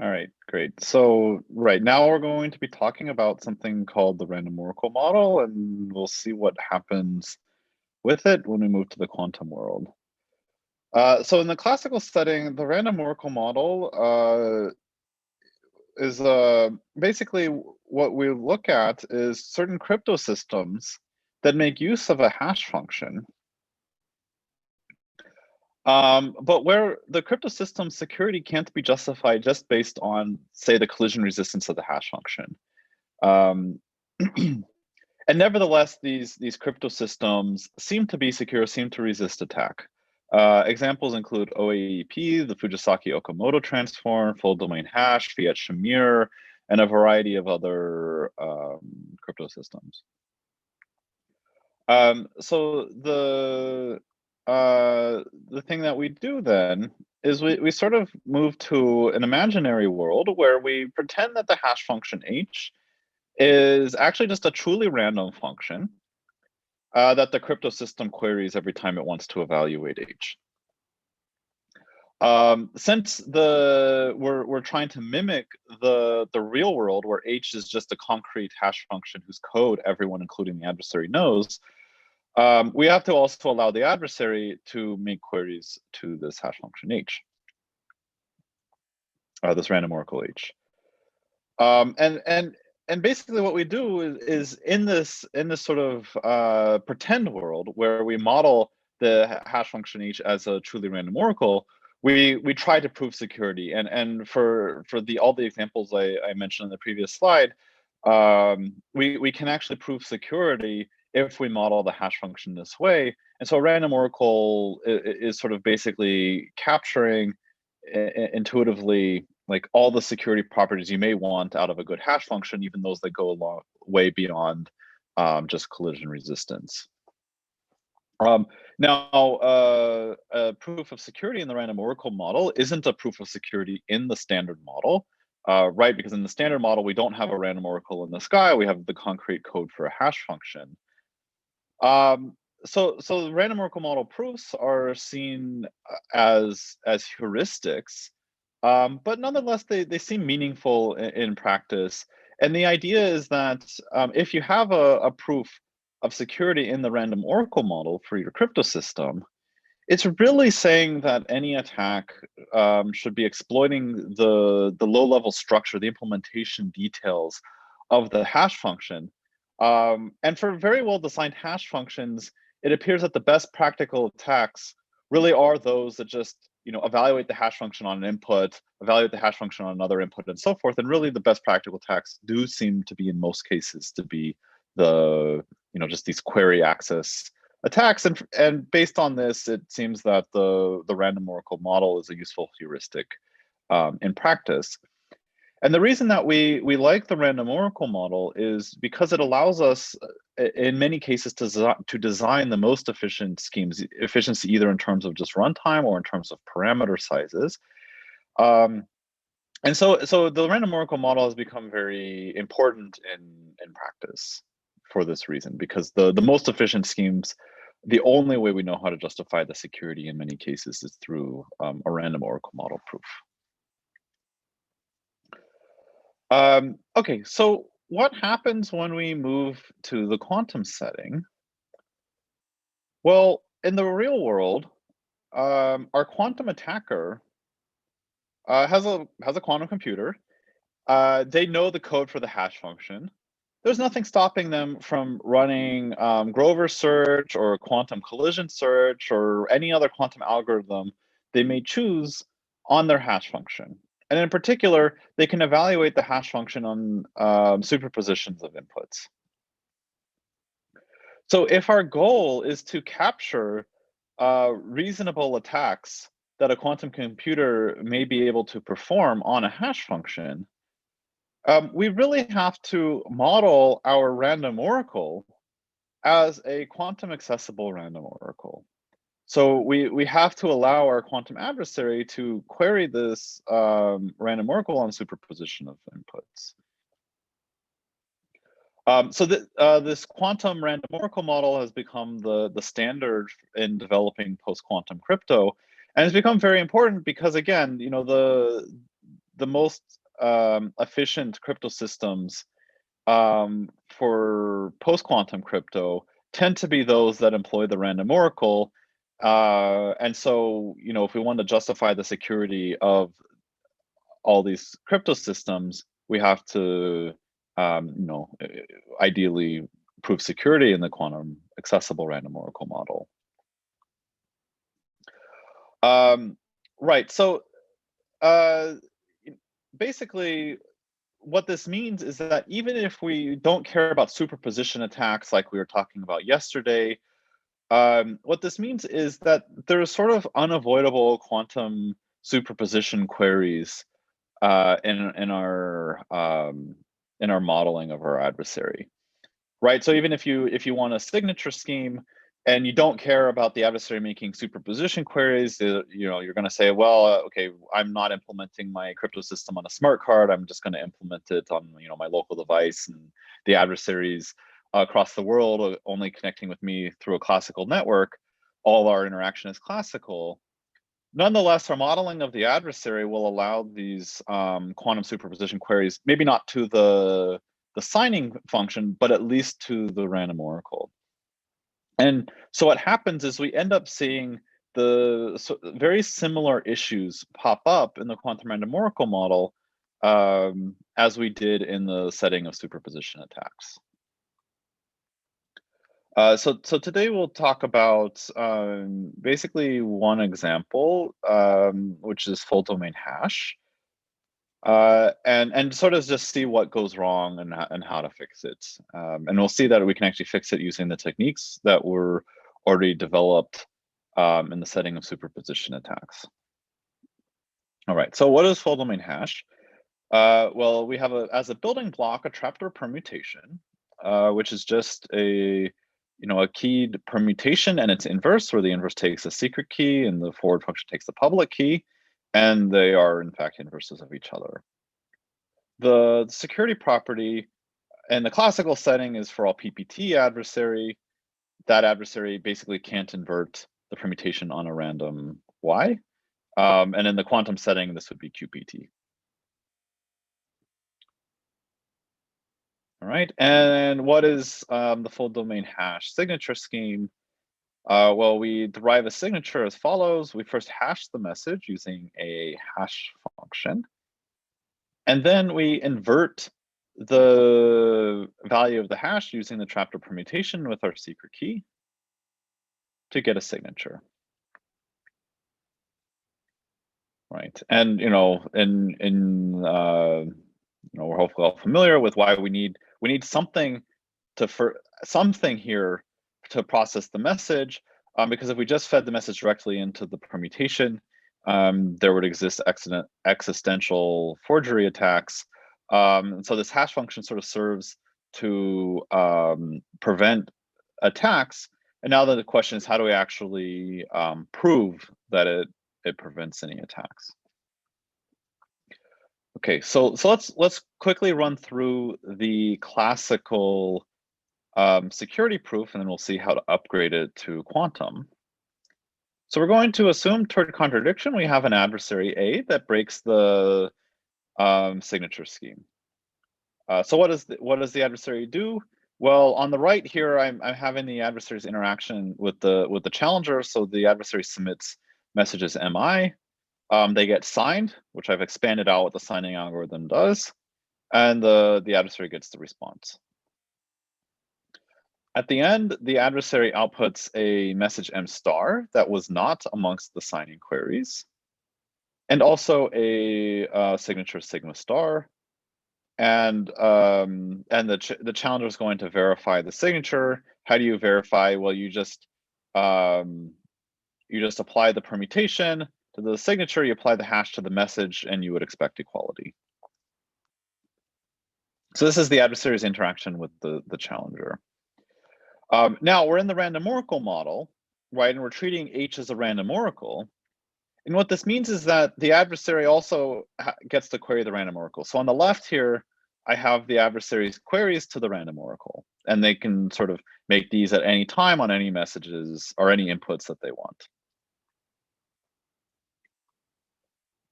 All right, great. So right now we're going to be talking about something called the random oracle model, and we'll see what happens with it when we move to the quantum world. So in the classical setting, the random oracle model is basically what we look at is certain crypto systems that make use of a hash function. But where the crypto system security can't be justified just based on, say, the collision resistance of the hash function. Um, and nevertheless, these crypto systems seem to be secure, seem to resist attack. Examples include OAEP, the Fujisaki Okamoto transform, full domain hash, Fiat Shamir, and a variety of other crypto systems. So the thing that we do then is we sort of move to an imaginary world where we pretend that the hash function h is actually just a truly random function that the crypto system queries every time it wants to evaluate h. Since we're trying to mimic the real world where h is just a concrete hash function whose code everyone, including the adversary, knows, we have to also allow the adversary to make queries to this hash function h, this random oracle h. And basically what we do is in this sort of pretend world where we model the hash function h as a truly random oracle, we try to prove security. And for all the examples I mentioned in the previous slide, we can actually prove security if we model the hash function this way. And so a random oracle is sort of basically capturing intuitively like all the security properties you may want out of a good hash function, even those that go a long way beyond just collision resistance. Now, a proof of security in the random oracle model isn't a proof of security in the standard model, right? Because in the standard model, we don't have a random oracle in the sky. We have the concrete code for a hash function. So the random oracle model proofs are seen as heuristics, but nonetheless, they seem meaningful in practice. And the idea is that if you have a proof of security in the random oracle model for your crypto system, it's really saying that any attack should be exploiting the low-level structure, the implementation details of the hash function. And for very well-designed hash functions, it appears that the best practical attacks really are those that just evaluate the hash function on an input, evaluate the hash function on another input, and so forth. And really, the best practical attacks do seem to be, in most cases, to be the just these query access attacks. And based on this, it seems that the random oracle model is a useful heuristic in practice. And the reason that we like the random oracle model is because it allows us, in many cases, to design the most efficient schemes, efficiency either in terms of just runtime or in terms of parameter sizes. And so the random oracle model has become very important in practice for this reason, because the most efficient schemes, the only way we know how to justify the security in many cases is through a random oracle model proof. Okay, so what happens when we move to the quantum setting? Well, in the real world, our quantum attacker has a quantum computer. They know the code for the hash function. There's nothing stopping them from running Grover search or quantum collision search or any other quantum algorithm they may choose on their hash function. And in particular, they can evaluate the hash function on superpositions of inputs. So if our goal is to capture reasonable attacks that a quantum computer may be able to perform on a hash function, we really have to model our random oracle as a quantum accessible random oracle. So we have to allow our quantum adversary to query this random oracle on superposition of inputs. So this quantum random oracle model has become the standard in developing post-quantum crypto, and it's become very important because, again, the the most efficient crypto systems for post-quantum crypto tend to be those that employ the random oracle. And so, if we want to justify the security of all these crypto systems, we have to, ideally prove security in the quantum accessible random oracle model. Right. So basically, what this means is that even if we don't care about superposition attacks like we were talking about yesterday, what this means is that there's sort of unavoidable quantum superposition queries in our modeling of our adversary, right? So even if you want a signature scheme and you don't care about the adversary making superposition queries, you're going to say, well, okay, I'm not implementing my crypto system on a smart card. I'm just going to implement it on my local device, and the adversaries across the world are only connecting with me through a classical network. All our interaction is classical. Nonetheless, our modeling of the adversary will allow these quantum superposition queries, maybe not to the signing function, but at least to the random oracle. And so what happens is we end up seeing very similar issues pop up in the quantum random oracle model as we did in the setting of superposition attacks. So today we'll talk about basically one example, which is full domain hash, and sort of just see what goes wrong and how to fix it. And we'll see that we can actually fix it using the techniques that were already developed in the setting of superposition attacks. All right, so what is full domain hash? Well, we have as a building block a trapdoor permutation, which is just a keyed permutation and its inverse, where the inverse takes a secret key and the forward function takes the public key, and they are in fact inverses of each other. The security property in the classical setting is for all PPT adversary. That adversary basically can't invert the permutation on a random Y. And in the quantum setting, this would be QPT. All right, and what is the full domain hash signature scheme? Well, we derive a signature as follows. We first hash the message using a hash function, and then we invert the value of the hash using the trapdoor permutation with our secret key to get a signature. Right, and we're hopefully all familiar with why we need something here to process the message, because if we just fed the message directly into the permutation, there would exist existential forgery attacks. And so this hash function sort of serves to prevent attacks. And now the question is, how do we actually prove that it prevents any attacks? Okay, so let's quickly run through the classical security proof, and then we'll see how to upgrade it to quantum. So we're going to assume toward contradiction we have an adversary A that breaks the signature scheme. So what does the adversary do? Well, on the right here, I'm having the adversary's interaction with the challenger. So the adversary submits messages MI. They get signed, which I've expanded out what the signing algorithm does, and the adversary gets the response. At the end, the adversary outputs a message M star that was not amongst the signing queries, and also a signature sigma star. And the challenger is going to verify the signature. How do you verify? Well, you just apply the permutation to the signature, you apply the hash to the message, and you would expect equality. So this is the adversary's interaction with the challenger. Now we're in the random oracle model, right? And we're treating H as a random oracle. And what this means is that the adversary also gets to query the random oracle. So on the left here, I have the adversary's queries to the random oracle, and they can sort of make these at any time on any messages or any inputs that they want.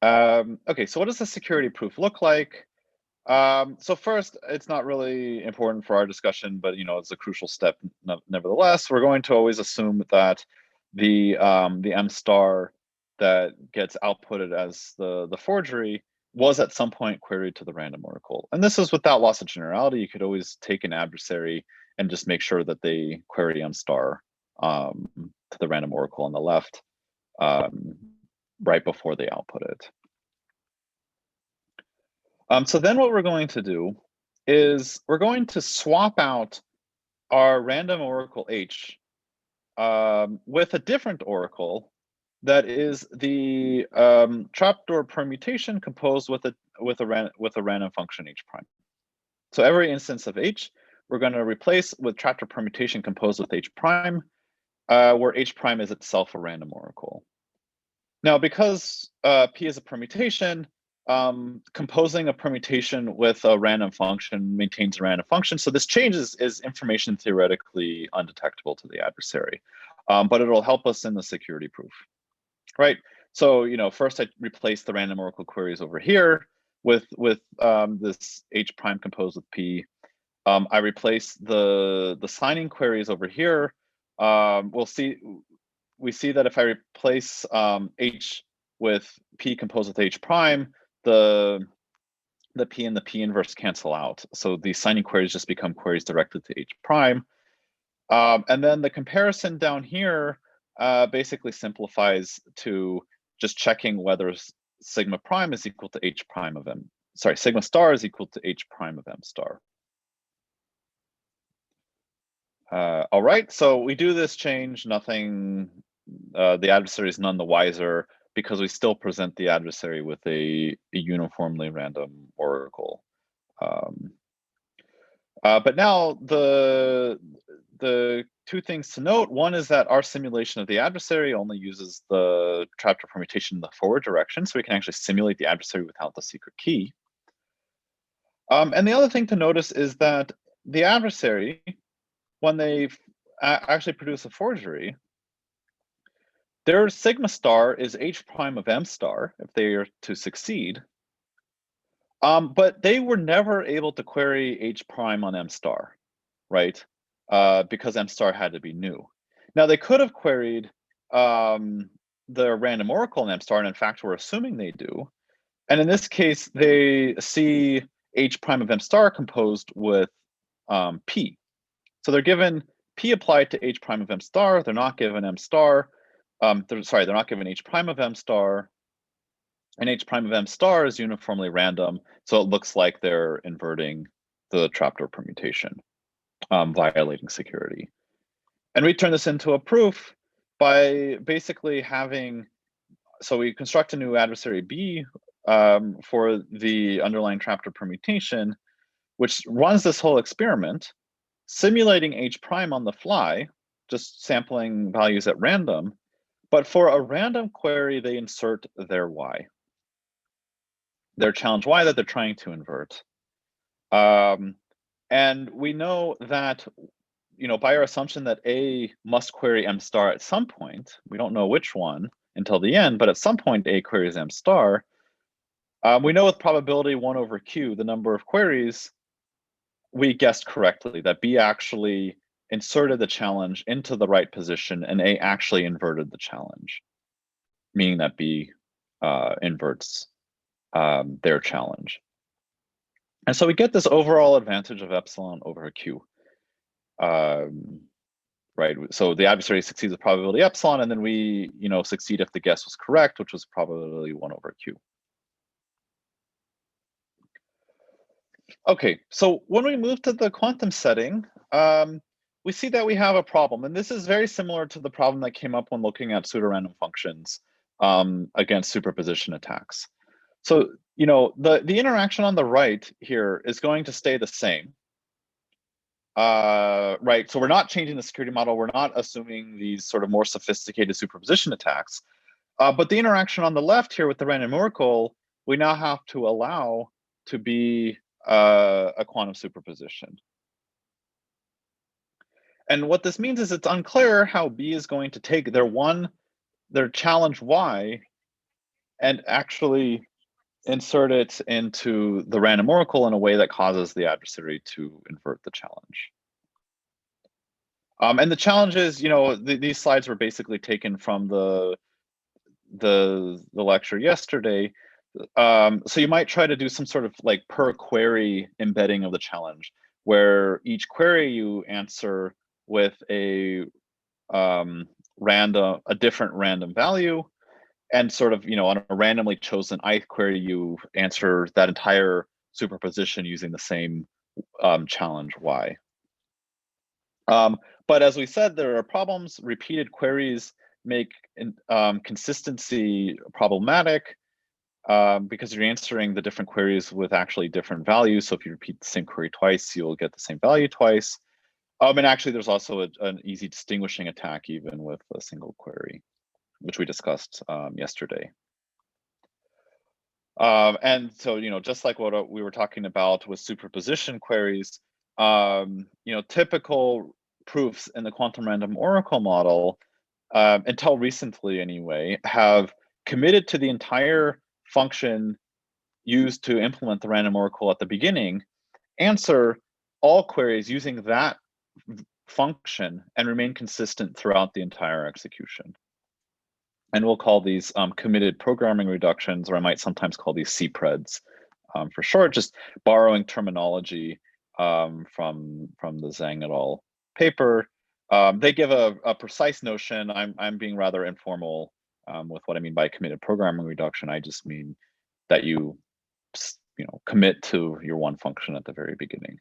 Okay, so what does the security proof look like? So first, it's not really important for our discussion, but it's a crucial step nevertheless. We're going to always assume that the M star that gets outputted as the forgery was at some point queried to the random oracle. And this is without loss of generality. You could always take an adversary and just make sure that they query M star to the random oracle on the left right before they output it. So then what we're going to do is we're going to swap out our random oracle H with a different oracle that is the trapdoor permutation composed with a random function H prime. So every instance of H, we're going to replace with trapdoor permutation composed with H prime, where H prime is itself a random oracle. Now, because P is a permutation, composing a permutation with a random function maintains a random function. So this change is information theoretically undetectable to the adversary, but it'll help us in the security proof, right? So first I replace the random oracle queries over here with this H prime composed with P. I replace the signing queries over here. We see that if I replace H with P composed with H prime, the P and the P inverse cancel out. So these signing queries just become queries directly to H prime. And then the comparison down here basically simplifies to just checking whether sigma prime is equal to H prime of M. Sorry, sigma star is equal to H prime of M star. All right, so we do this change, nothing, the adversary is none the wiser because we still present the adversary with a uniformly random oracle. But now the two things to note, one is that our simulation of the adversary only uses the trapdoor permutation in the forward direction, so we can actually simulate the adversary without the secret key. And the other thing to notice is that the adversary, when they actually produce a forgery, their sigma star is H prime of M star if they are to succeed. But they were never able to query H prime on M star, right? Because M star had to be new. Now they could have queried the random oracle in M star, and in fact, we're assuming they do. And in this case, they see H prime of M star composed with P. So they're given P applied to H prime of M star. They're not given M star. They're not given H prime of M star. And H prime of M star is uniformly random. So it looks like they're inverting the trapdoor permutation, violating security. And we turn this into a proof by basically so we construct a new adversary B for the underlying trapdoor permutation, which runs this whole experiment, simulating H prime on the fly, just sampling values at random. But for a random query, they insert their Y, their challenge Y that they're trying to invert. And we know that, by our assumption that A must query M star at some point, we don't know which one until the end, but at some point A queries M star. We know with probability 1 over Q, the number of queries, we guessed correctly that B actually inserted the challenge into the right position and A actually inverted the challenge, meaning that B inverts their challenge. And so we get this overall advantage of epsilon over Q, right? So the adversary succeeds with probability epsilon, and then we, succeed if the guess was correct, which was probability 1 over Q. Okay, so when we move to the quantum setting, we see that we have a problem, and this is very similar to the problem that came up when looking at pseudorandom functions against superposition attacks. So, the interaction on the right here is going to stay the same, right? So we're not changing the security model. We're not assuming these sort of more sophisticated superposition attacks. But the interaction on the left here with the random oracle, we now have to allow to be a quantum superposition. And what this means is it's unclear how B is going to take their challenge Y and actually insert it into the random oracle in a way that causes the adversary to invert the challenge. And the challenge is, these slides were basically taken from the lecture yesterday. So you might try to do some sort of like per query embedding of the challenge, where each query you answer with a different random value, and sort of, on a randomly chosen ith query, you answer that entire superposition using the same challenge y. But as we said, there are problems. Repeated queries make consistency problematic because you're answering the different queries with actually different values. So if you repeat the same query twice, you'll get the same value twice. And actually, there's also an easy distinguishing attack even with a single query, which we discussed yesterday. And so, just like what we were talking about with superposition queries, typical proofs in the quantum random oracle model, until recently anyway, have committed to the entire function used to implement the random oracle at the beginning, answer all queries using that function, and remain consistent throughout the entire execution. And we'll call these committed programming reductions, or I might sometimes call these CPREDs for short, just borrowing terminology from the Zhang et al. Paper. They give a precise notion. I'm being rather informal with what I mean by committed programming reduction. I just mean that you commit to your one function at the very beginning.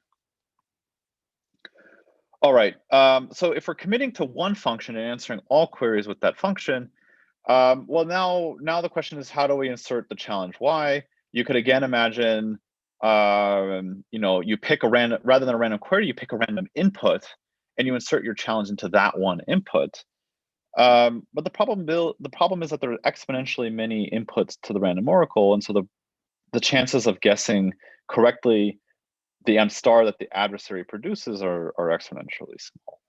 All right, so if we're committing to one function and answering all queries with that function, well, now the question is, how do we insert the challenge y? You could again imagine, you pick a random, rather than a random query, you pick a random input and you insert your challenge into that one input. But the problem is that there are exponentially many inputs to the random oracle, and so the chances of guessing correctly the m star that the adversary produces are exponentially small.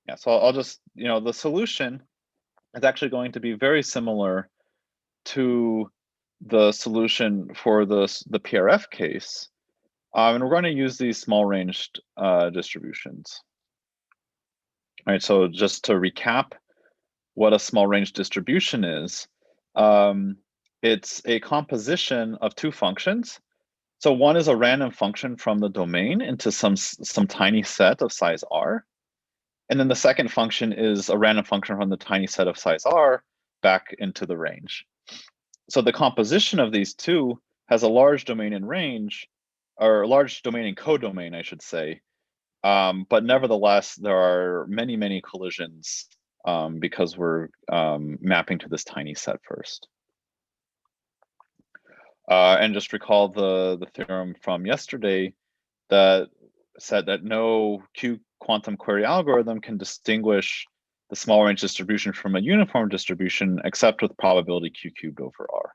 Yeah, so I'll just, the solution is actually going to be very similar to the solution for the PRF case. And we're going to use these small ranged distributions. All right, so just to recap what a small range distribution is, it's a composition of two functions. So one is a random function from the domain into some tiny set of size r. And then the second function is a random function from the tiny set of size r back into the range. So the composition of these two has a large domain in range, or a large domain in codomain, I should say. But nevertheless, there are many, many collisions because we're mapping to this tiny set first. And just recall the theorem from yesterday that said that no Q quantum query algorithm can distinguish the small range distribution from a uniform distribution except with probability Q cubed over R.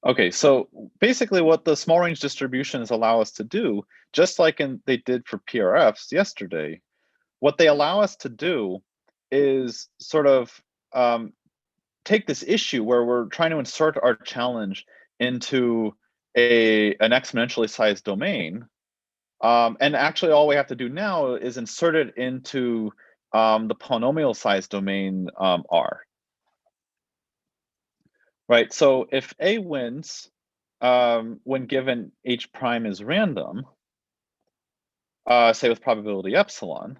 Okay, so basically what the small range distributions allow us to do, just like they did for PRFs yesterday, what they allow us to do is sort of take this issue where we're trying to insert our challenge into an exponentially sized domain. And actually all we have to do now is insert it into the polynomial sized domain R. Right, so if A wins when given H prime is random, say with probability epsilon,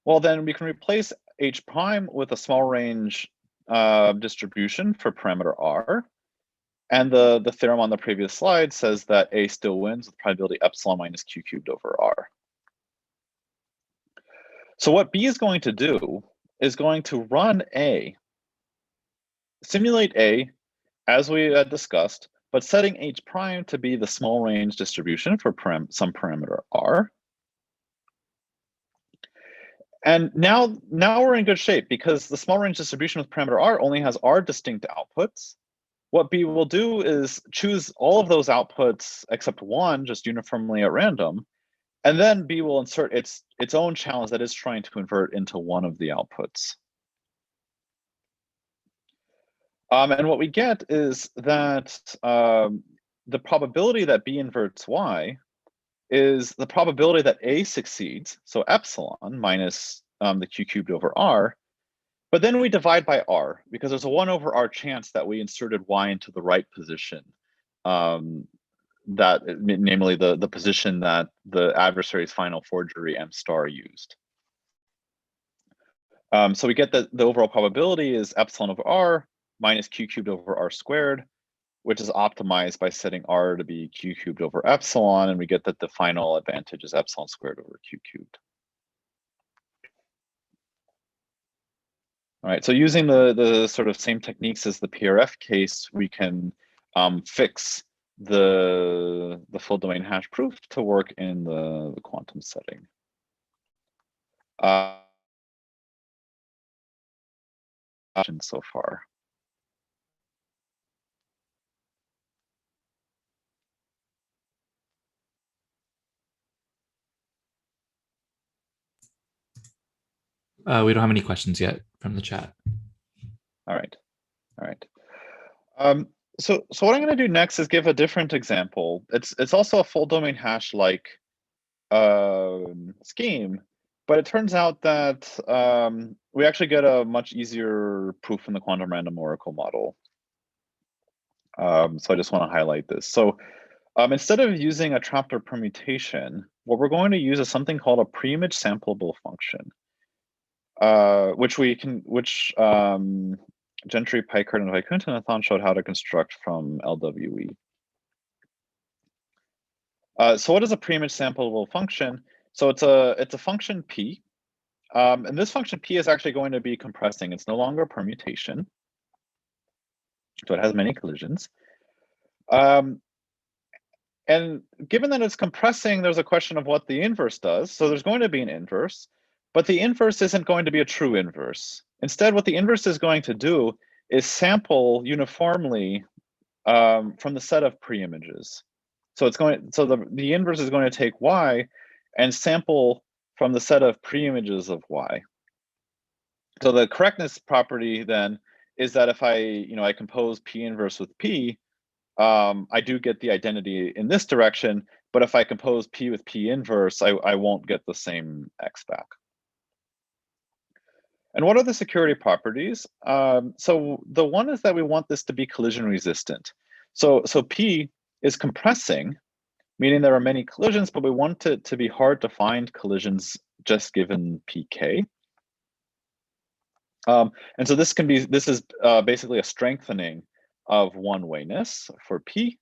well then we can replace H prime with a small range distribution for parameter R. And the theorem on the previous slide says that A still wins with probability epsilon minus Q cubed over R. So what B is going to do is going to run A, simulate A as we discussed, but setting H prime to be the small range distribution for some parameter R. And now we're in good shape because the small range distribution with parameter R only has R distinct outputs. What B will do is choose all of those outputs except one, just uniformly at random, And then B will insert its own challenge that is trying to convert into one of the outputs. And what we get is that the probability that B inverts Y is the probability that A succeeds, so epsilon minus the Q cubed over R, but then we divide by R because there's a 1 over R chance that we inserted Y into the right position, that namely the position that the adversary's final forgery M star used. So we get that the overall probability is epsilon over R minus Q cubed over R squared, which is optimized by setting R to be Q cubed over epsilon, and we get that the final advantage is epsilon squared over Q cubed. All right, so using the sort of same techniques as the PRF case, we can fix the full domain hash proof to work in the quantum setting. So far. We don't have any questions yet from the chat. All right. So what I'm going to do next is give a different example. It's also a full domain hash like scheme, but it turns out that we actually get a much easier proof in the quantum random oracle model. So I just want to highlight this. So instead of using a trapdoor permutation, what we're going to use is something called a preimage sampleable function, which Zhandry, Picard, and Vaikuntanathan showed how to construct from LWE. So what is a preimage sampleable function? So it's a function P, and this function P is actually going to be compressing. It's no longer a permutation, so it has many collisions. And given that it's compressing, there's a question of what the inverse does. So there's going to be an inverse, but the inverse isn't going to be a true inverse. Instead, what the inverse is going to do is sample uniformly from the set of preimages. So the inverse is going to take Y and sample from the set of preimages of Y. So the correctness property then is that if I compose P inverse with P, I do get the identity in this direction, but if I compose P with P inverse, I won't get the same X back. And what are the security properties? So the one is that we want this to be collision resistant. So P is compressing, meaning there are many collisions, but we want it to be hard to find collisions just given pk. And so this is basically a strengthening of one-wayness for P.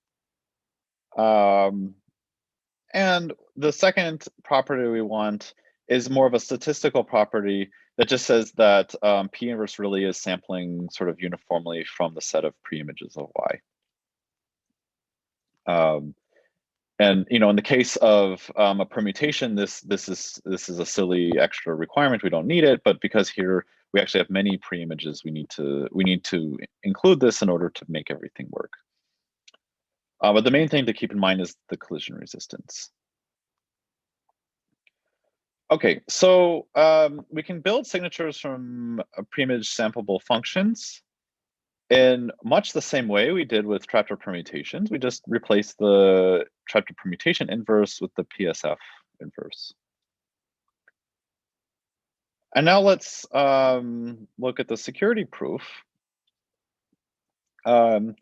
And the second property we want is more of a statistical property that just says that P inverse really is sampling sort of uniformly from the set of preimages of Y. And in the case of a permutation, this is a silly extra requirement. We don't need it, but because here we actually have many preimages, we need to include this in order to make everything work. But the main thing to keep in mind is the collision resistance. Okay, so we can build signatures from preimage sampleable functions in much the same way we did with trapdoor permutations. We just replace the trapdoor permutation inverse with the PSF inverse. And now let's look at the security proof. So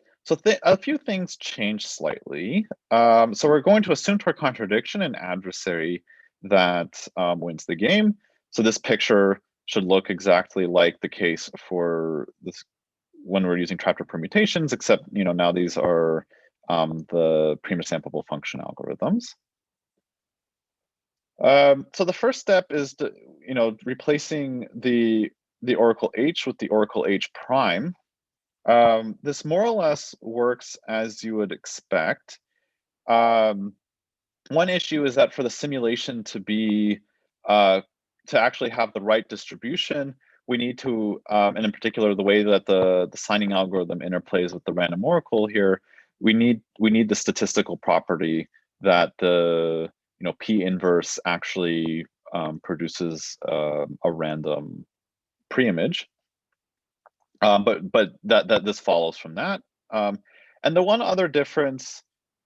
a few things changed slightly. So we're going to assume toward contradiction an adversary that wins the game. So this picture should look exactly like the case for this when we're using trapdoor permutations, except now these are the preimage sampleable function algorithms. So the first step is to replacing the oracle H with the oracle H prime. This more or less works as you would expect. One issue is that for the simulation to be to actually have the right distribution, we need to, and in particular the way that the signing algorithm interplays with the random oracle here, we need the statistical property that the P inverse actually produces a random preimage. But that this follows from that. And the one other difference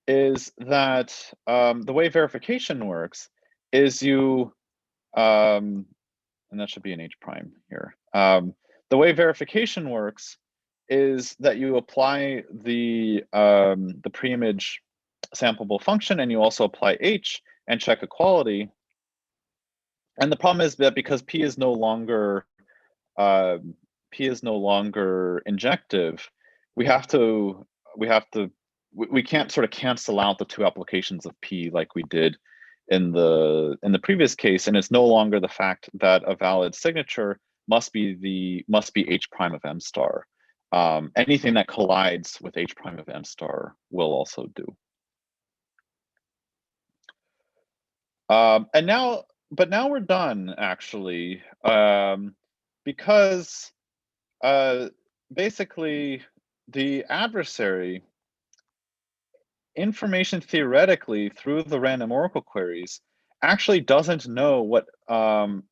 is that the way verification works is and that should be an H prime here. The way verification works is that you apply the preimage sampleable function, and you also apply H and check equality. And the problem is that because P is no longer injective, we can't sort of cancel out the two applications of P like we did in the previous case, and it's no longer the fact that a valid signature must be H prime of M star. Anything that collides with H prime of M star will also do. But now we're done, actually, because basically the adversary information theoretically through the random oracle queries actually doesn't know what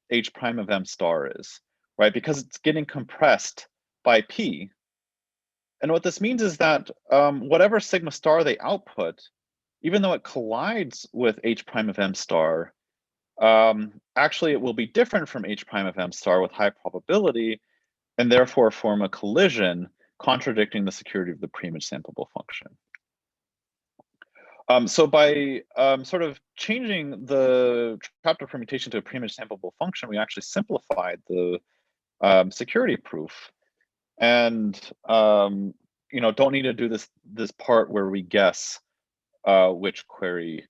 H prime of M star is, right? Because it's getting compressed by P. And what this means is that whatever sigma star they output, even though it collides with H prime of M star, actually it will be different from H prime of M star with high probability, and therefore form a collision contradicting the security of the preimage sampleable function. So by sort of changing the trapdoor permutation to a preimage sampleable function, we actually simplified the security proof, and don't need to do this part where we guess which query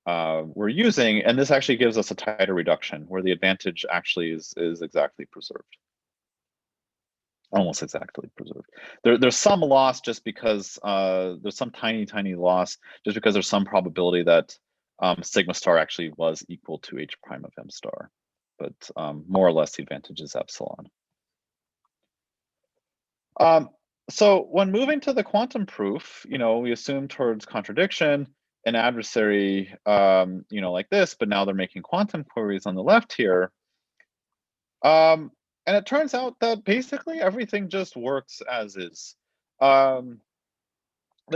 we're using, and this actually gives us a tighter reduction where the advantage actually is exactly preserved. Almost exactly preserved. There's some loss just because there's some tiny loss just because there's some probability that sigma star actually was equal to H prime of M star, but more or less the advantage is epsilon. So when moving to the quantum proof, we assume towards contradiction, an adversary, like this, but now they're making quantum queries on the left here. And it turns out that basically everything just works as is. There's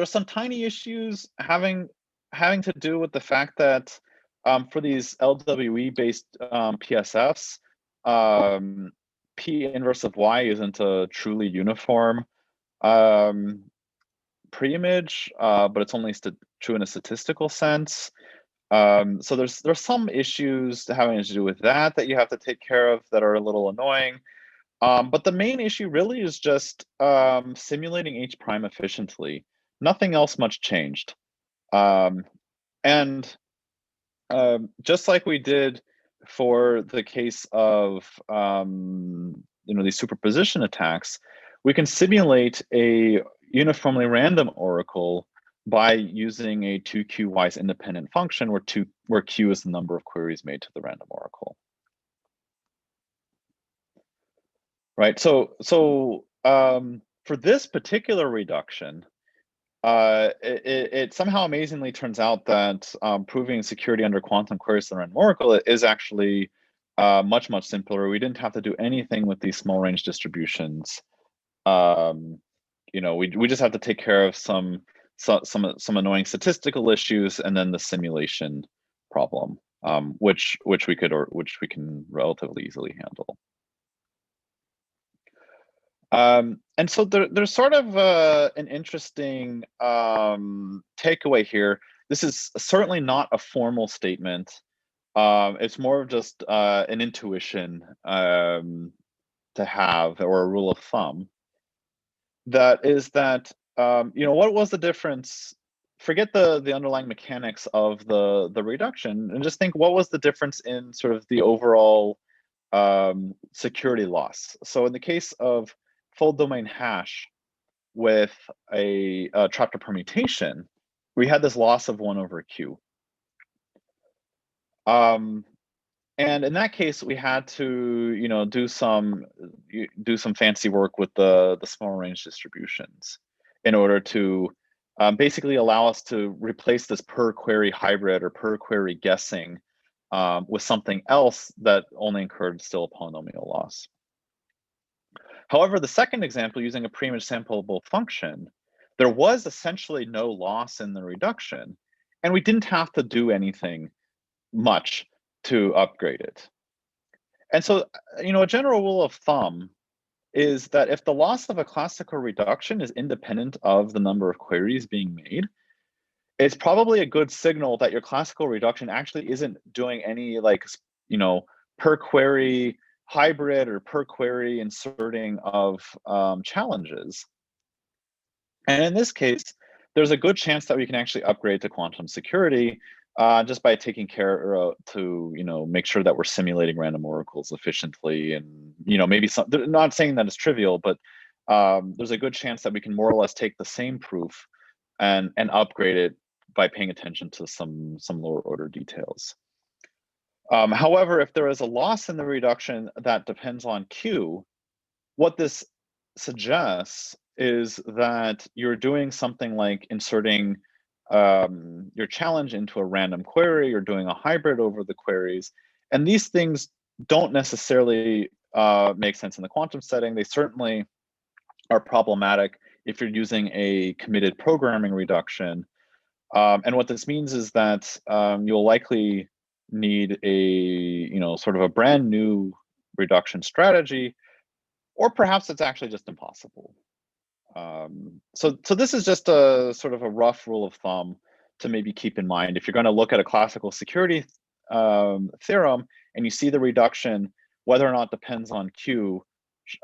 some tiny issues having to do with the fact that for these LWE-based PSFs, P inverse of Y isn't a truly uniform preimage, but it's only true in a statistical sense. So there's some issues having to do with that you have to take care of that are a little annoying. But the main issue really is just simulating H prime efficiently. Nothing else much changed. And just like we did for the case of these superposition attacks, we can simulate a uniformly random oracle by using a 2q-wise independent function where q is the number of queries made to the random oracle. Right. So for this particular reduction, it somehow amazingly turns out that proving security under quantum queries to the random oracle is actually much simpler. We didn't have to do anything with these small range distributions. We just have to take care of some annoying statistical issues and then the simulation problem, which we can relatively easily handle. And so there's sort of an interesting takeaway here. This is certainly not a formal statement. It's more of just an intuition to have, or a rule of thumb. That is that, what was the difference? Forget the underlying mechanics of the reduction and just think, what was the difference in sort of the overall security loss? So in the case of full domain hash with a trapdoor permutation, we had this loss of 1 over q. And in that case, we had to do some fancy work with the small range distributions in order to basically allow us to replace this per query hybrid or per query guessing with something else that only incurred still a polynomial loss. However, the second example, using a preimage sampleable function, there was essentially no loss in the reduction, and we didn't have to do anything much to upgrade it. And so, a general rule of thumb is that if the loss of a classical reduction is independent of the number of queries being made, it's probably a good signal that your classical reduction actually isn't doing any per query hybrid or per query inserting of challenges. And in this case, there's a good chance that we can actually upgrade to quantum security just by taking care to make sure that we're simulating random oracles efficiently, and maybe some. Not saying that it's trivial, but there's a good chance that we can more or less take the same proof and upgrade it by paying attention to some lower order details. However, if there is a loss in the reduction that depends on Q, what this suggests is that you're doing something like inserting your challenge into a random query or doing a hybrid over the queries. And these things don't necessarily make sense in the quantum setting. They certainly are problematic if you're using a committed programming reduction. And what this means is that you'll likely need a sort of a brand new reduction strategy, or perhaps it's actually just impossible. So this is just a sort of a rough rule of thumb to maybe keep in mind. If you're going to look at a classical security theorem and you see the reduction, whether or not it depends on Q,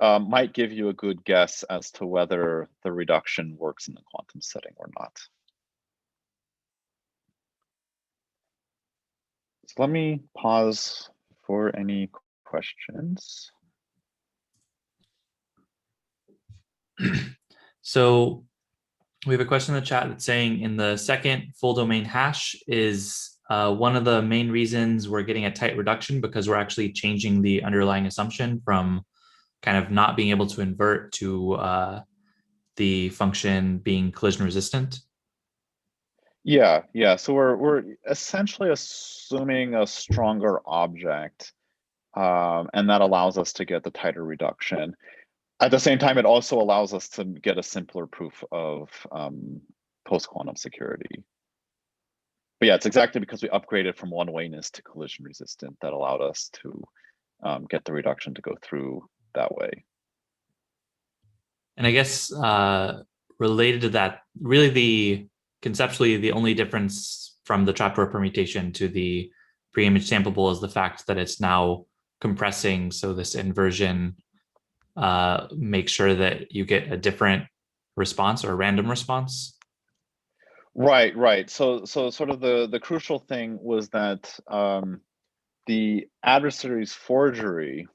might give you a good guess as to whether the reduction works in the quantum setting or not. So let me pause for any questions. So we have a question in the chat that's saying, in the second full domain hash, is one of the main reasons we're getting a tight reduction because we're actually changing the underlying assumption from kind of not being able to invert to the function being collision resistant? Yeah. So we're essentially assuming a stronger object, and that allows us to get the tighter reduction. At the same time, it also allows us to get a simpler proof of post-quantum security. But yeah, it's exactly because we upgraded from one-wayness to collision resistant that allowed us to get the reduction to go through that way. And I guess related to that, really conceptually, the only difference from the trapdoor permutation to the pre-image sampleable is the fact that it's now compressing. So this inversion makes sure that you get a different response or a random response. Right. So sort of the crucial thing was that the adversary's forgery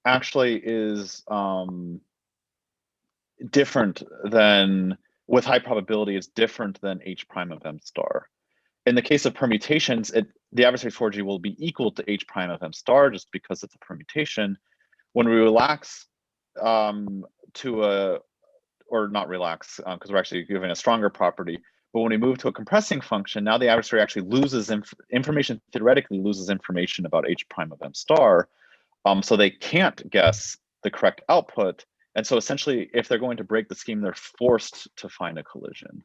actually is different than, with high probability, is different than H prime of M star. In the case of permutations, the adversary forgery will be equal to H prime of M star just because it's a permutation. When we relax or not relax, because we're actually giving a stronger property, but when we move to a compressing function, now the adversary actually loses information, theoretically loses information about H prime of M star, so they can't guess the correct output. And so essentially, if they're going to break the scheme, they're forced to find a collision.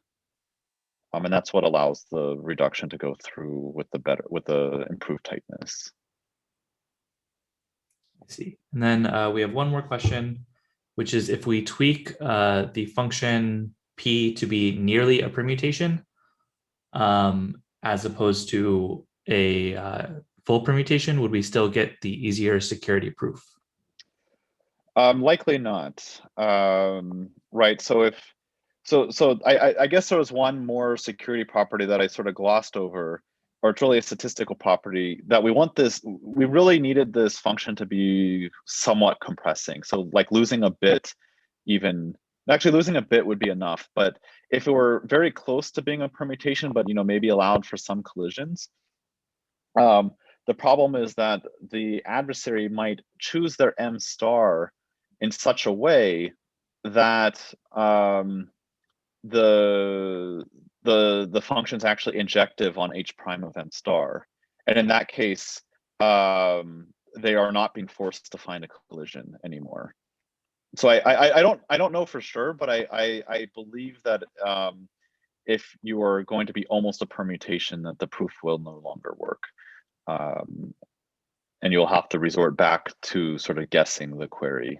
And that's what allows the reduction to go through with the improved tightness. I see. And then we have one more question, which is, if we tweak the function P to be nearly a permutation, as opposed to a full permutation, would we still get the easier security proof? Likely not. Right. So I guess there was one more security property that I sort of glossed over, or it's really a statistical property, that we really needed this function to be somewhat compressing. So like losing a bit, actually losing a bit would be enough. But if it were very close to being a permutation, but maybe allowed for some collisions, the problem is that the adversary might choose their M star in such a way that the function's actually injective on H prime event star, and in that case, they are not being forced to find a collision anymore. So I don't know for sure, but I believe that if you are going to be almost a permutation, that the proof will no longer work, and you'll have to resort back to sort of guessing the query,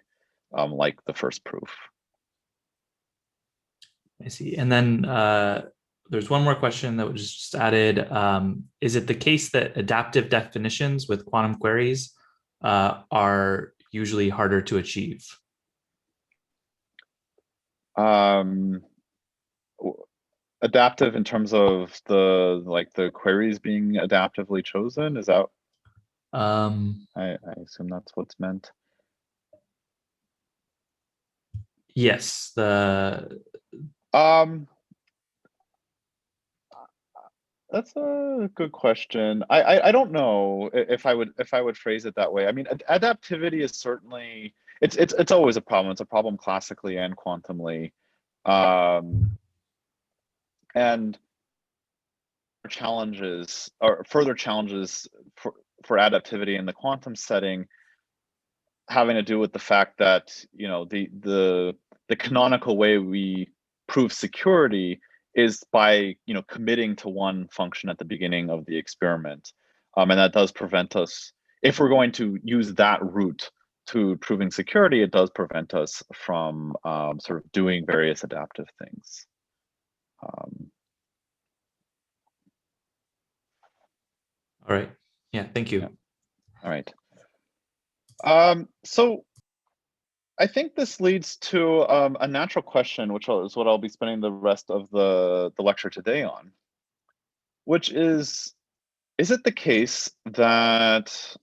like the first proof. I see. And then there's one more question that was just added. Is it the case that adaptive definitions with quantum queries are usually harder to achieve? Adaptive in terms of the queries being adaptively chosen, is that? I assume that's what's meant. Yes. That's a good question. I don't know if I would phrase it that way. I mean, adaptivity is certainly, it's always a problem. It's a problem classically and quantumly, and challenges or further challenges for adaptivity in the quantum setting, having to do with the fact that, you know, the canonical way we prove security is by, you know, committing to one function at the beginning of the experiment, and that does prevent us, if we're going to use that route to proving security, it does prevent us from sort of doing various adaptive things. All right. Yeah, thank you. Yeah. All right. So I think this leads to a natural question, which is what I'll be spending the rest of the lecture today on, which is it the case that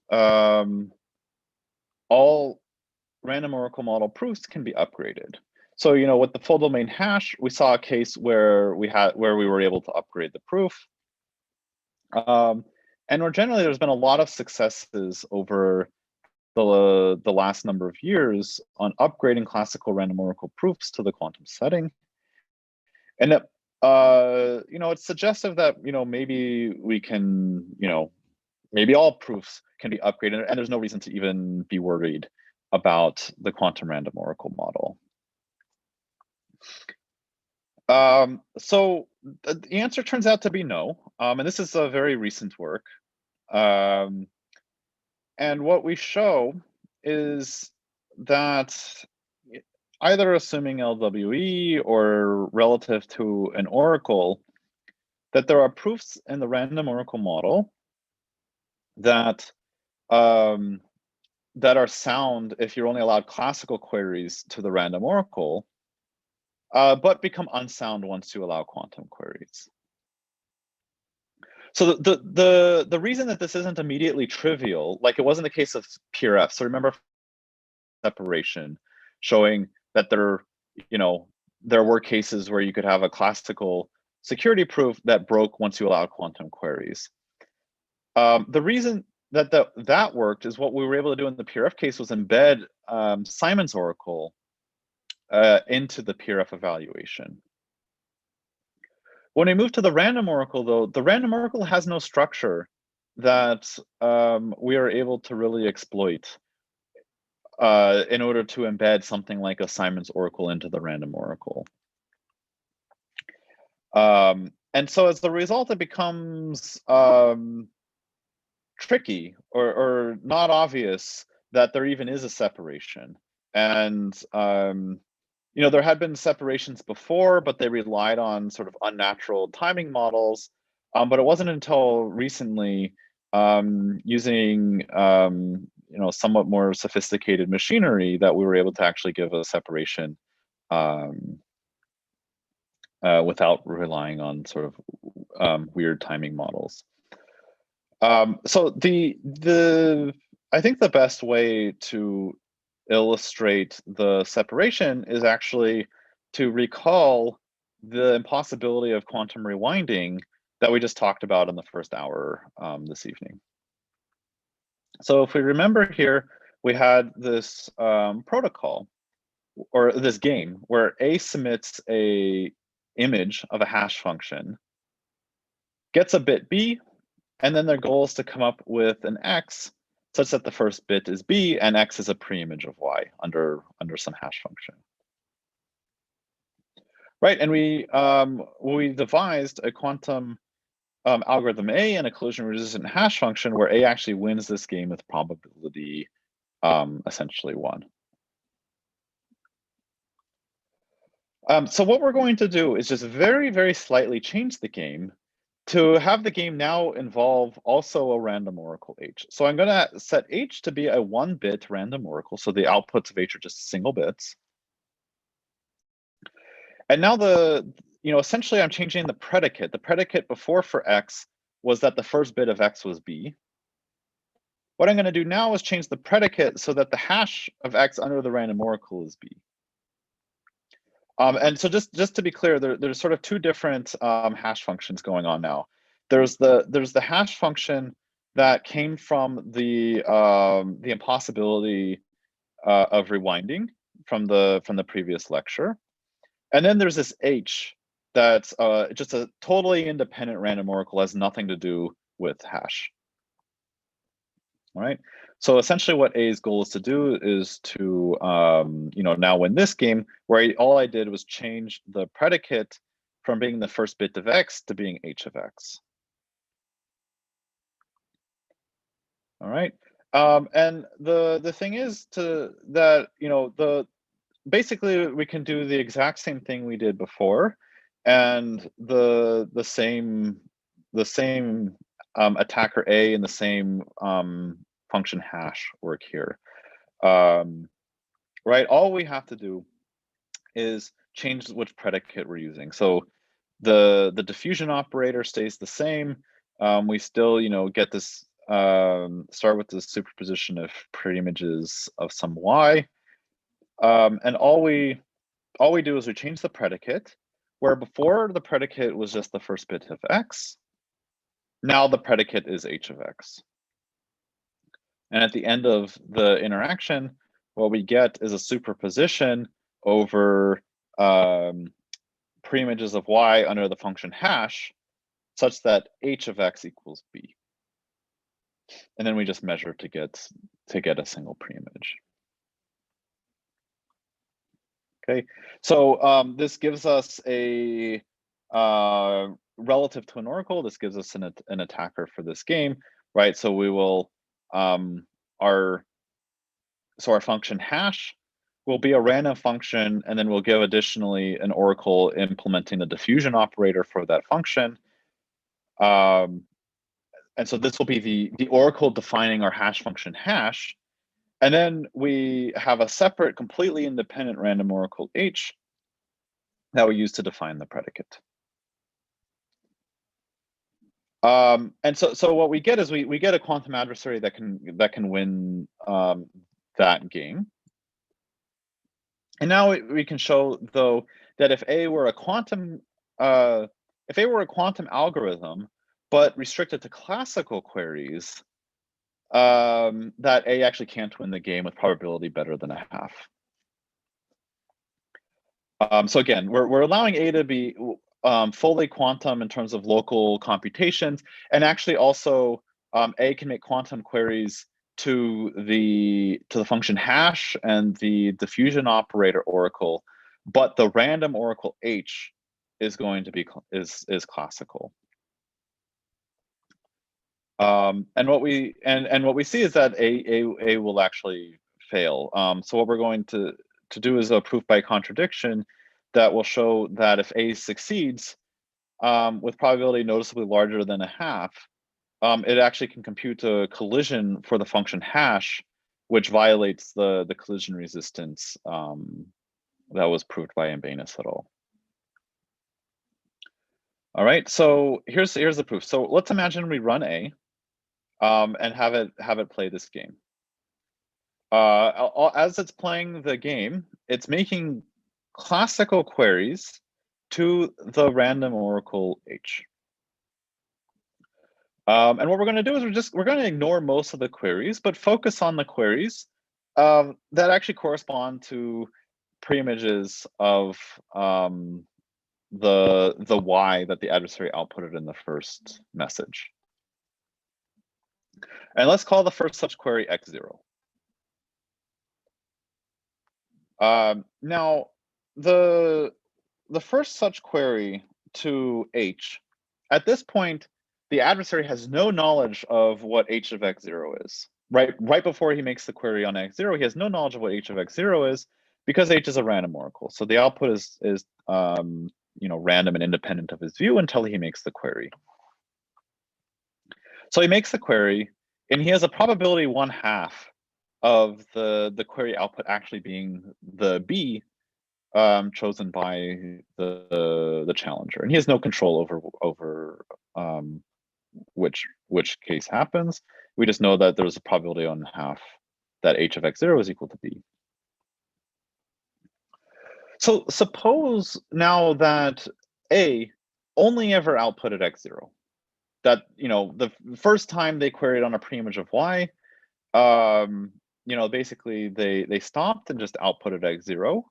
all random oracle model proofs can be upgraded? So, you know, with the full domain hash, we saw a case where we were able to upgrade the proof. And more generally, there's been a lot of successes over the last number of years on upgrading classical random oracle proofs to the quantum setting. And it, you know, it's suggestive that, you know, maybe we can, you know, maybe all proofs can be upgraded, and there's no reason to even be worried about the quantum random oracle model. So the answer turns out to be no, and this is a very recent work. And what we show is that either assuming LWE or relative to an oracle, that there are proofs in the random oracle model that that are sound if you're only allowed classical queries to the random oracle, but become unsound once you allow quantum queries. So the reason that this isn't immediately trivial, like it wasn't the case of PRF. So remember separation, showing that there, you know, there were cases where you could have a classical security proof that broke once you allowed quantum queries. The reason that that worked is what we were able to do in the PRF case was embed Simon's oracle into the PRF evaluation. When we move to the random oracle, though, the random oracle has no structure that we are able to really exploit in order to embed something like a Simon's oracle into the random oracle. And so as the result, it becomes tricky or not obvious that there even is a separation. And you know, there had been separations before, but they relied on sort of unnatural timing models. But it wasn't until recently, using you know, somewhat more sophisticated machinery, that we were able to actually give a separation without relying on sort of weird timing models. So I think the best way to illustrate the separation is actually to recall the impossibility of quantum rewinding that we just talked about in the first hour this evening. So if we remember here, we had this protocol, or this game, where A submits a image of a hash function, gets a bit b, and then their goal is to come up with an x such that the first bit is b and x is a preimage of y under some hash function. Right, and we devised a quantum algorithm A and a collision-resistant hash function where A actually wins this game with probability essentially 1. So what we're going to do is just very, very slightly change the game to have the game now involve also a random oracle H. So I'm going to set H to be a 1-bit random oracle. So the outputs of H are just single bits. And now essentially I'm changing the predicate. The predicate before for X was that the first bit of X was B. What I'm going to do now is change the predicate so that the hash of X under the random oracle is B. And so just to be clear, there's sort of two different hash functions going on now. There's the hash function that came from the impossibility of rewinding from the previous lecture, and then there's this H that's just a totally independent random oracle, has nothing to do with hash. All right. So essentially what A's goal is to do is to, now win this game, where all I did was change the predicate from being the first bit of X to being H of X. All right. And the thing is basically we can do the exact same thing we did before, and the same attacker A and the same function hash work here. Right, all we have to do is change which predicate we're using. So the diffusion operator stays the same. We still, get this start with the superposition of preimages of some y. And all we do is we change the predicate, where before the predicate was just the first bit of X. Now the predicate is H of X. And at the end of the interaction, what we get is a superposition over preimages of y under the function hash, such that H of X equals B. And then we just measure to get a single preimage. Okay, so this gives us a relative to an oracle. This gives us an attacker for this game, right? So we will our function hash will be a random function, and then we'll give additionally an oracle implementing the diffusion operator for that function. And so this will be the oracle defining our hash function hash. And then we have a separate, completely independent random oracle H that we use to define the predicate. And so what we get is we get a quantum adversary that can win that game. And now we can show, though, that if A were a quantum algorithm, but restricted to classical queries, that A actually can't win the game with probability better than a half. So again, we're allowing A to be fully quantum in terms of local computations, and actually also A can make quantum queries to the function hash and the diffusion operator oracle, but the random oracle H is going to be is classical. And what we see is that A will actually fail. So what we're going to do is a proof by contradiction that will show that if A succeeds with probability noticeably larger than a half, it actually can compute a collision for the function hash, which violates the collision resistance that was proved by Ambanus et al. All right, so here's the proof. So let's imagine we run A and have it play this game. As it's playing the game, it's making classical queries to the random oracle H. And what we're going to do is we're going to ignore most of the queries, but focus on the queries that actually correspond to preimages of the y that the adversary outputted in the first message. And let's call the first such query x0. Now, the first such query to h, at this point, the adversary has no knowledge of what h of x0 is. Right before he makes the query on x0, he has no knowledge of what h of x0 is, because h is a random oracle. So the output is random and independent of his view until he makes the query. So he makes the query, and he has a probability 1/2 of the query output actually being the b chosen by the challenger, and he has no control over which case happens. We just know that there's a probability 1/2 that h of x0 is equal to b. So suppose now that A only ever outputted x0, that the first time they queried on a preimage of y, basically they stopped and just outputted x0.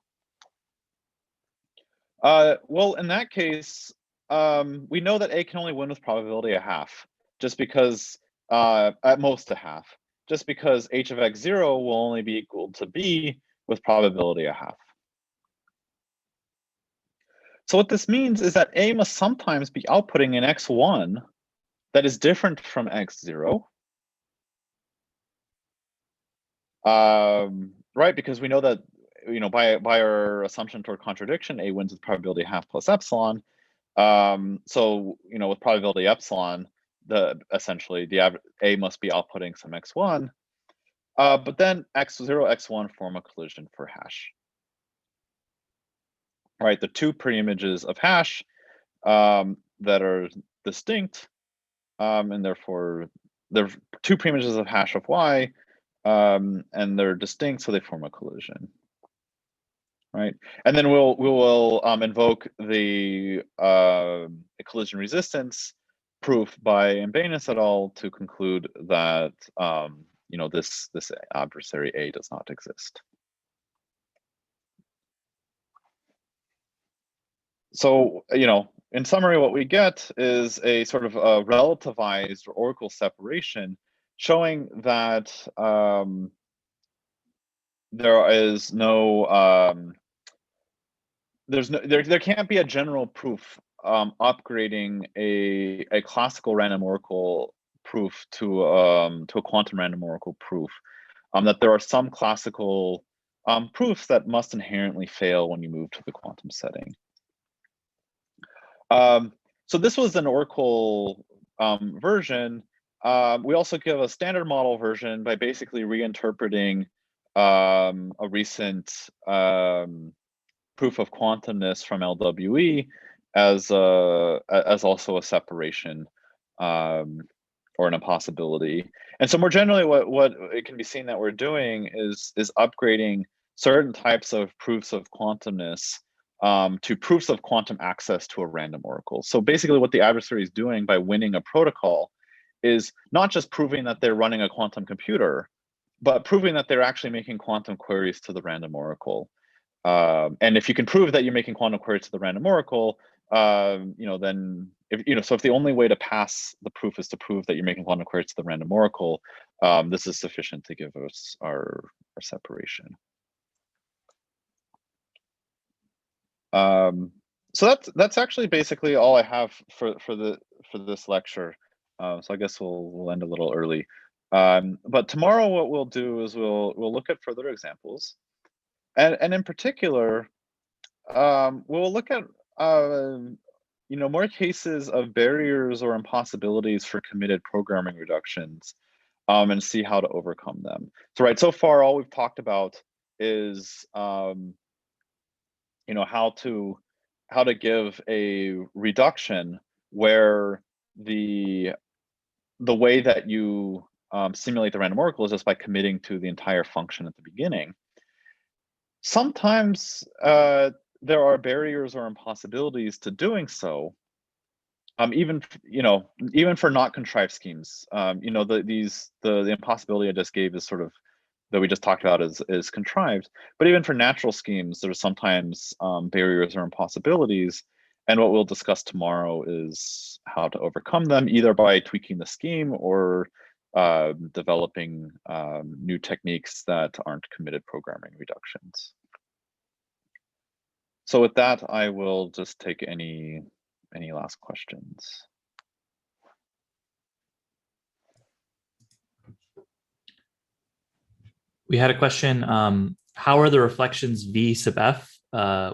Well, in that case, we know that A can only win with probability 1/2, just because at most 1/2, just because h of x0 will only be equal to b with probability 1/2. So what this means is that A must sometimes be outputting an x1 that is different from x0. Right, because we know that by our assumption toward contradiction, A wins with probability 1/2 plus epsilon. So with probability epsilon, essentially the A must be outputting some x1, but then x0, x1 form a collision for hash. Right, the two preimages of hash that are distinct, and therefore they're two preimages of hash of y, and they're distinct, so they form a collision. Right, and then we will invoke the collision resistance proof by Ambanus et al. To conclude that this adversary A does not exist. So in summary, what we get is a sort of a relativized oracle separation, showing that there is no there can't be a general proof upgrading a classical random oracle proof to a quantum random oracle proof. That there are some classical proofs that must inherently fail when you move to the quantum setting. So this was an oracle version. We also give a standard model version by basically reinterpreting a recent proof of quantumness from LWE as also a separation or an impossibility. And so more generally, what it can be seen that we're doing is upgrading certain types of proofs of quantumness to proofs of quantum access to a random oracle. So basically what the adversary is doing by winning a protocol is not just proving that they're running a quantum computer, but proving that they're actually making quantum queries to the random oracle. And if you can prove that you're making quantum queries to the random oracle, then if the only way to pass the proof is to prove that you're making quantum queries to the random oracle, this is sufficient to give us our separation. So that's actually basically all I have for this lecture. So I guess we'll end a little early. But tomorrow what we'll do is we'll look at further examples, and in particular, we'll look at more cases of barriers or impossibilities for committed programming reductions, and see how to overcome them. So far all we've talked about is how to give a reduction where the way that you simulate the random oracle is just by committing to the entire function at the beginning. Sometimes there are barriers or impossibilities to doing so, even for not contrived schemes. The impossibility I just gave is sort of that we just talked about is contrived, but even for natural schemes, there's sometimes barriers or impossibilities, And what we'll discuss tomorrow is how to overcome them, either by tweaking the scheme or developing new techniques that aren't committed programming reductions. So with that, I will just take any last questions. We had a question, how are the reflections V sub f,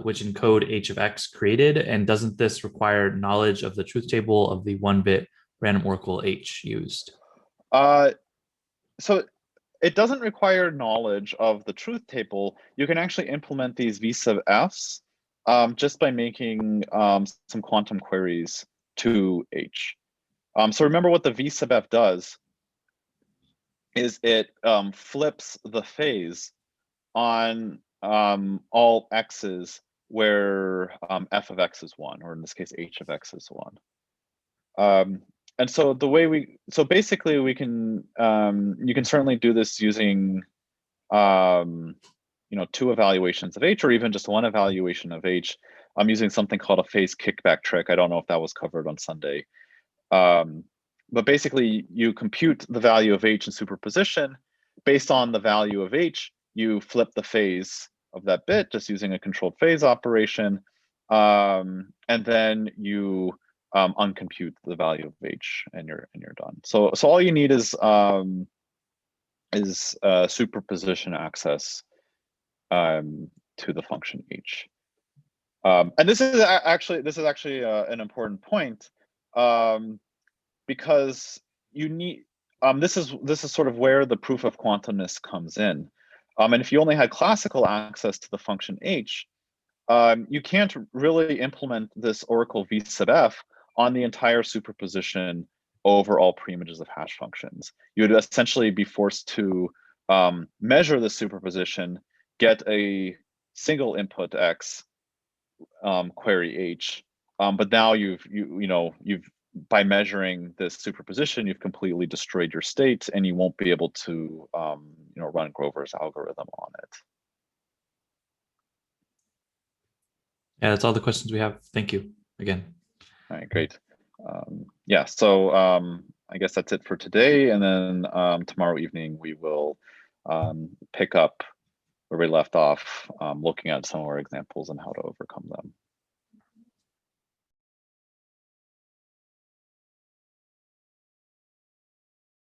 which encode h of x, created? And doesn't this require knowledge of the truth table of the 1-bit random oracle h used? So it doesn't require knowledge of the truth table. You can actually implement these V sub f's just by making some quantum queries to h. So remember what the V sub f does is it flips the phase on all x's where f of x is 1, or in this case, h of x is 1. And so the way so basically we can, you can certainly do this using, 2 evaluations of h, or even just 1 evaluation of h. I'm using something called a phase kickback trick. I don't know if that was covered on Sunday. But basically you compute the value of h in superposition. Based on the value of h, you flip the phase of that bit just using a controlled phase operation. And then you uncompute the value of h, and you're done. So all you need is superposition access to the function h. And this is actually an important point, because you need this is sort of where the proof of quantumness comes in. And if you only had classical access to the function h, you can't really implement this oracle V sub f on the entire superposition over all preimages of hash functions. You would essentially be forced to measure the superposition, get a single input x, query h, but now you've by measuring this superposition, you've completely destroyed your state, and you won't be able to run Grover's algorithm on it. Yeah, that's all the questions we have. Thank you again. All right, great. Yeah, so I guess that's it for today, and then tomorrow evening we will pick up where we left off, looking at some of our examples and how to overcome them.